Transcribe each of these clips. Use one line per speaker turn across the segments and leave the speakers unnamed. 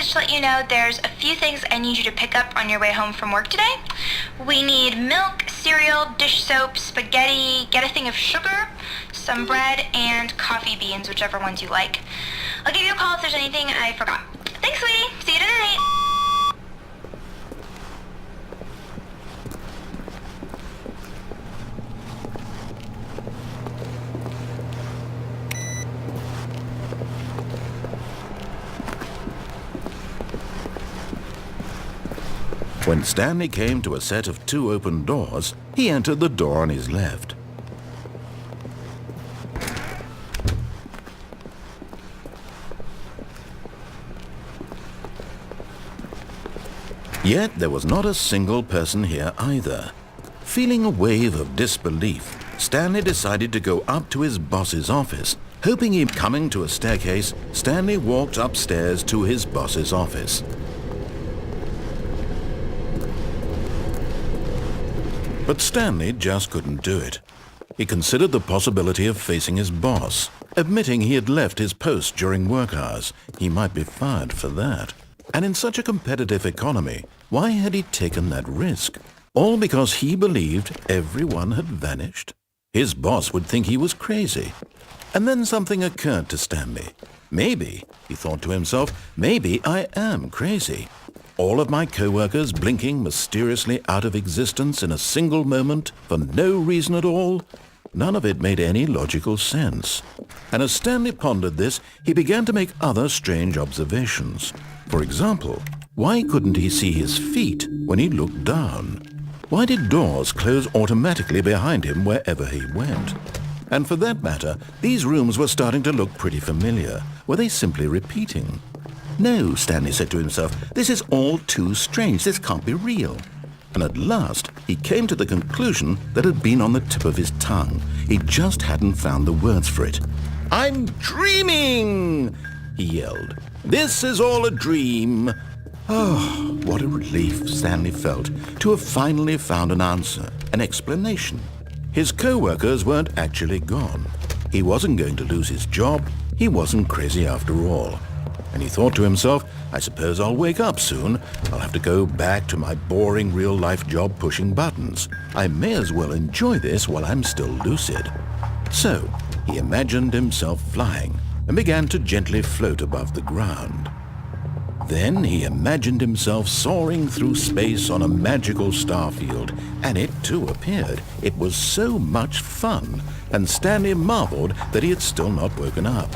just to let you know, there's a few things I need you to pick up on your way home from work today. We need milk, cereal, dish soap, spaghetti, get a thing of sugar, some bread, and coffee beans, whichever ones you like. I'll give you a call if there's anything I forgot. Thanks, sweetie. See you tonight.
When Stanley came to a set of 2 open doors, he entered the door on his left. Yet there was not a single person here either. Feeling a wave of disbelief, Stanley decided to go up to his boss's office. Hoping he'd coming to a staircase, Stanley walked upstairs to his boss's office. But Stanley just couldn't do it. He considered the possibility of facing his boss, admitting he had left his post during work hours. He might be fired for that. And in such a competitive economy, why had he taken that risk? All because he believed everyone had vanished? His boss would think he was crazy. And then something occurred to Stanley. Maybe, he thought to himself, maybe I am crazy. All of my co-workers blinking mysteriously out of existence in a single moment for no reason at all? None of it made any logical sense. And as Stanley pondered this, he began to make other strange observations. For example, why couldn't he see his feet when he looked down? Why did doors close automatically behind him wherever he went? And for that matter, these rooms were starting to look pretty familiar. Were they simply repeating? No, Stanley said to himself, this is all too strange. This can't be real. And at last, he came to the conclusion that had been on the tip of his tongue. He just hadn't found the words for it. "I'm dreaming!" he yelled. "This is all a dream." Oh, what a relief Stanley felt to have finally found an answer, an explanation. His co-workers weren't actually gone. He wasn't going to lose his job. He wasn't crazy after all. And he thought to himself, I suppose I'll wake up soon. I'll have to go back to my boring real-life job pushing buttons. I may as well enjoy this while I'm still lucid. So, he imagined himself flying and began to gently float above the ground. Then he imagined himself soaring through space on a magical starfield, and it too appeared. It was so much fun, and Stanley marveled that he had still not woken up.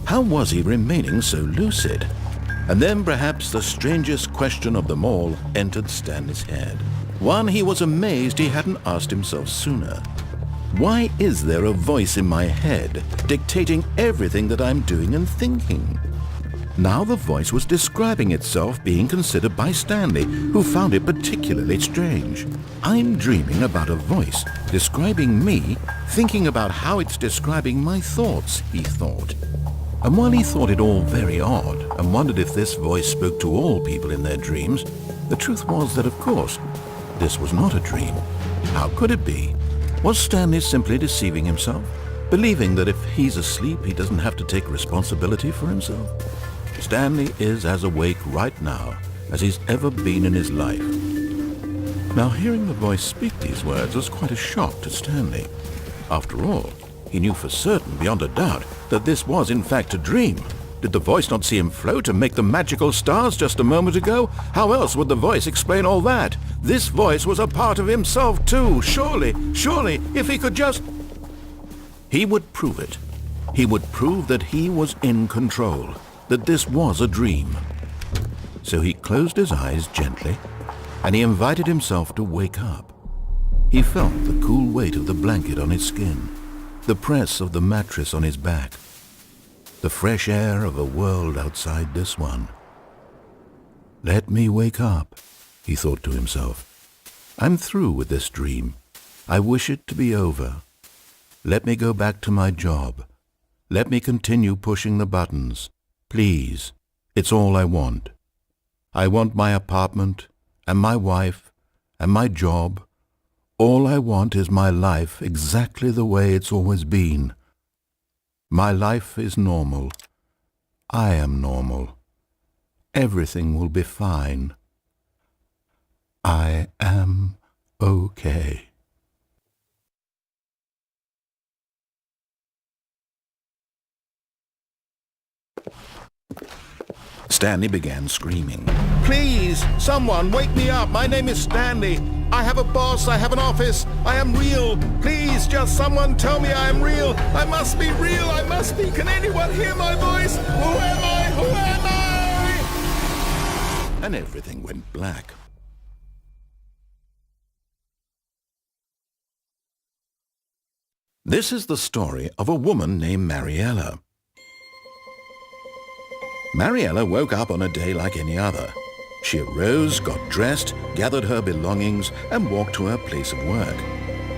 How was he remaining so lucid? And then perhaps the strangest question of them all entered Stanley's head. One he was amazed he hadn't asked himself sooner. Why is there a voice in my head dictating everything that I'm doing and thinking? Now the voice was describing itself being considered by Stanley, who found it particularly strange. I'm dreaming about a voice describing me, thinking about how it's describing my thoughts, he thought. And while he thought it all very odd and wondered if this voice spoke to all people in their dreams, the truth was that, of course, this was not a dream. How could it be? Was Stanley simply deceiving himself, believing that if he's asleep, he doesn't have to take responsibility for himself? Stanley is as awake right now as he's ever been in his life. Now, hearing the voice speak these words was quite a shock to Stanley. After all, he knew for certain, beyond a doubt, that this was in fact a dream. Did the voice not see him float and make the magical stars just a moment ago? How else would the voice explain all that? This voice was a part of himself too. Surely, if he could just... He would prove it. He would prove that he was in control, that this was a dream. So he closed his eyes gently, and he invited himself to wake up. He felt the cool weight of the blanket on his skin, the press of the mattress on his back, the fresh air of a world outside this one. Let me wake up, he thought to himself. I'm through with this dream. I wish it to be over. Let me go back to my job. Let me continue pushing the buttons. Please, it's all I want. I want my apartment, and my wife, and my job. All I want is my life exactly the way it's always been. My life is normal. I am normal. Everything will be fine. I am okay. Stanley began screaming. Please, someone, wake me up. My name is Stanley. I have a boss. I have an office. I am real. Please, just someone tell me I am real. I must be real. I must be. Can anyone hear my voice? Who am I? Who am I? And everything went black. This is the story of a woman named Mariella. Mariella woke up on a day like any other. She arose, got dressed, gathered her belongings, and walked to her place of work.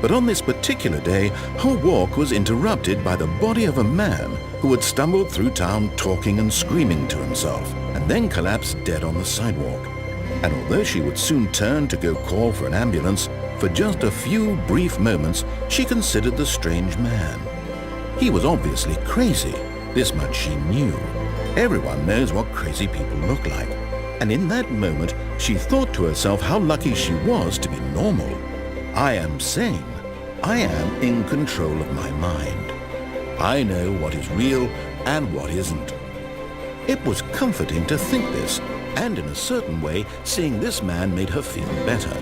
But on this particular day, her walk was interrupted by the body of a man who had stumbled through town talking and screaming to himself, and then collapsed dead on the sidewalk. And although she would soon turn to go call for an ambulance, for just a few brief moments she considered the strange man. He was obviously crazy. This much she knew. Everyone knows what crazy people look like. And in that moment, she thought to herself how lucky she was to be normal. I am sane. I am in control of my mind. I know what is real and what isn't. It was comforting to think this, and in a certain way, seeing this man made her feel better.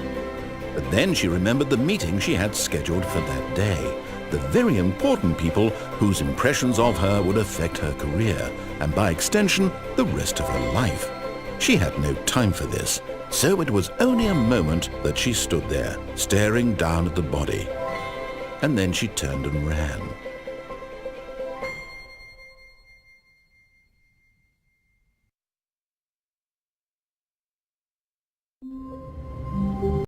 But then she remembered the meeting she had scheduled for that day. The very important people whose impressions of her would affect her career, and by extension, the rest of her life. She had no time for this, so it was only a moment that she stood there, staring down at the body. And then she turned and ran.